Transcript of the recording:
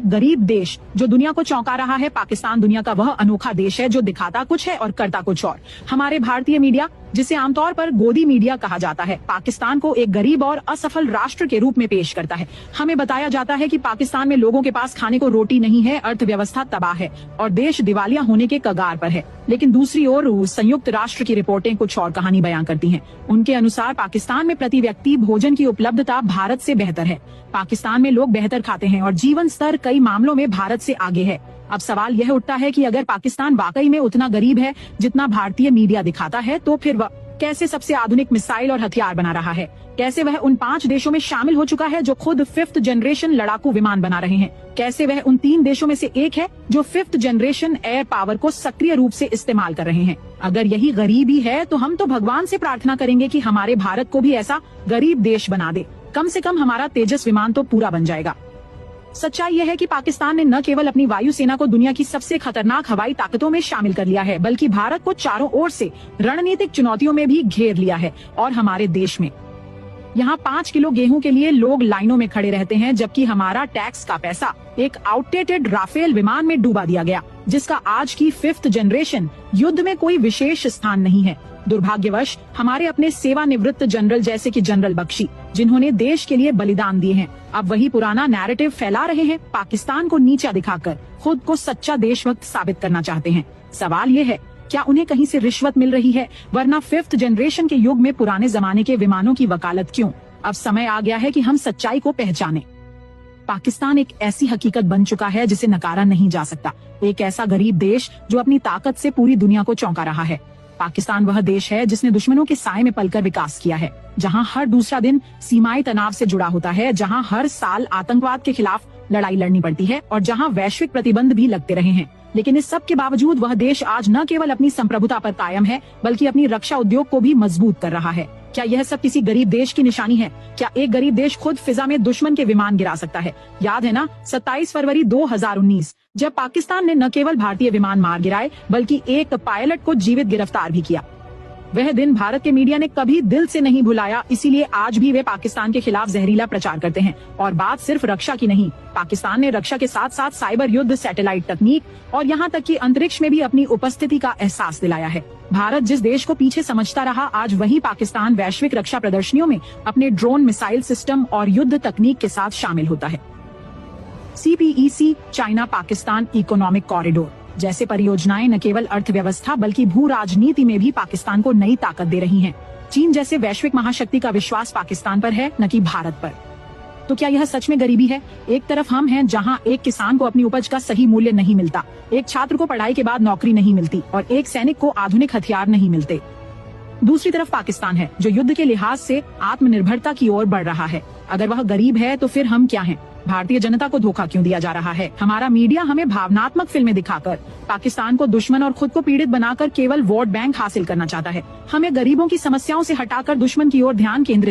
एक गरीब देश जो दुनिया को चौंका रहा है। पाकिस्तान दुनिया का वह अनोखा देश है जो दिखाता कुछ है और करता कुछ और। हमारे भारतीय मीडिया, जिसे आमतौर पर गोदी मीडिया कहा जाता है, पाकिस्तान को एक गरीब और असफल राष्ट्र के रूप में पेश करता है। हमें बताया जाता है कि पाकिस्तान में लोगों के पास खाने को रोटी नहीं है, अर्थव्यवस्था तबाह है और देश दिवालिया होने के कगार पर है। लेकिन दूसरी ओर संयुक्त राष्ट्र की रिपोर्टें कुछ और कहानी बयां करती हैं। उनके अनुसार पाकिस्तान में प्रति व्यक्ति भोजन की उपलब्धता भारत से बेहतर है। पाकिस्तान में लोग बेहतर खाते हैं और जीवन स्तर कई मामलों में भारत से आगे है। अब सवाल यह उठता है कि अगर पाकिस्तान वाकई में उतना गरीब है जितना भारतीय मीडिया दिखाता है, तो फिर वह कैसे सबसे आधुनिक मिसाइल और हथियार बना रहा है? कैसे वह उन 5 देशों में शामिल हो चुका है जो खुद 5th जनरेशन लड़ाकू विमान बना रहे हैं? कैसे वह उन 3 देशों में से एक है जो 5th जनरेशन एयर पावर को सक्रिय रूप से इस्तेमाल कर रहे हैं? अगर यही गरीबी है तो हम तो भगवान से प्रार्थना करेंगे कि हमारे भारत को भी ऐसा गरीब देश बना दे। कम से कम हमारा तेजस विमान तो पूरा बन जाएगा। सच्चाई यह है कि पाकिस्तान ने न केवल अपनी वायुसेना को दुनिया की सबसे खतरनाक हवाई ताकतों में शामिल कर लिया है, बल्कि भारत को चारों ओर से रणनीतिक चुनौतियों में भी घेर लिया है। और हमारे देश में यहाँ 5 किलो गेहूं के लिए लोग लाइनों में खड़े रहते हैं, जबकि हमारा टैक्स का पैसा एक आउटडेटेड राफेल विमान में डूबा दिया गया, जिसका आज की 5th जनरेशन युद्ध में कोई विशेष स्थान नहीं है। दुर्भाग्यवश हमारे अपने सेवानिवृत्त जनरल जैसे कि जनरल बख्शी, जिन्होंने देश के लिए बलिदान दिए हैं, अब वही पुराना नैरेटिव फैला रहे हैं। पाकिस्तान को नीचा दिखाकर खुद को सच्चा देशभक्त साबित करना चाहते हैं। सवाल ये है, क्या उन्हें कहीं से रिश्वत मिल रही है? वरना 5th जनरेशन के युग में पुराने जमाने के विमानों की वकालत क्यों? अब समय आ गया है कि हम सच्चाई को पहचानें। पाकिस्तान एक ऐसी हकीकत बन चुका है जिसे नकारा नहीं जा सकता। एक ऐसा गरीब देश जो अपनी ताकत से पूरी दुनिया को चौंका रहा है। पाकिस्तान वह देश है जिसने दुश्मनों के साए में पलकर विकास किया है, जहां हर दूसरा दिन सीमाई तनाव से जुड़ा होता है, जहां हर साल आतंकवाद के खिलाफ लड़ाई लड़नी पड़ती है और जहां वैश्विक प्रतिबंध भी लगते रहे हैं। लेकिन इस सब के बावजूद वह देश आज न केवल अपनी संप्रभुता पर कायम है, बल्कि अपनी रक्षा उद्योग को भी मजबूत कर रहा है। क्या यह सब किसी गरीब देश की निशानी है? क्या एक गरीब देश खुद फिजा में दुश्मन के विमान गिरा सकता है? याद है ना 27 फरवरी 2019, जब पाकिस्तान ने न केवल भारतीय विमान मार गिराए, बल्कि एक पायलट को जीवित गिरफ्तार भी किया। वह दिन भारत के मीडिया ने कभी दिल से नहीं भुलाया, इसीलिए आज भी वे पाकिस्तान के खिलाफ जहरीला प्रचार करते हैं। और बात सिर्फ रक्षा की नहीं, पाकिस्तान ने रक्षा के साथ साथ साइबर युद्ध, सैटेलाइट तकनीक और यहाँ तक कि अंतरिक्ष में भी अपनी उपस्थिति का एहसास दिलाया है। भारत जिस देश को पीछे समझता रहा, आज वही पाकिस्तान वैश्विक रक्षा प्रदर्शनियों में अपने ड्रोन, मिसाइल सिस्टम और युद्ध तकनीक के साथ शामिल होता है। CPEC, China Pakistan economic corridor जैसे परियोजनाएं न केवल अर्थव्यवस्था बल्कि भू राजनीति में भी पाकिस्तान को नई ताकत दे रही हैं। चीन जैसे वैश्विक महाशक्ति का विश्वास पाकिस्तान पर है, न कि भारत पर। तो क्या यह सच में गरीबी है? एक तरफ हम हैं जहां एक किसान को अपनी उपज का सही मूल्य नहीं मिलता, एक छात्र को पढ़ाई के बाद नौकरी नहीं मिलती और एक सैनिक को आधुनिक हथियार नहीं मिलते। दूसरी तरफ पाकिस्तान है जो युद्ध के लिहाज से आत्मनिर्भरता की ओर बढ़ रहा है। अगर वह गरीब है तो फिर हम क्या हैं? भारतीय जनता को धोखा क्यों दिया जा रहा है? हमारा मीडिया हमें भावनात्मक फिल्में दिखाकर पाकिस्तान को दुश्मन और खुद को पीड़ित बनाकर केवल वोट बैंक हासिल करना चाहता है। हमें गरीबों की समस्याओं से हटाकर दुश्मन की ओर ध्यान केंद्रित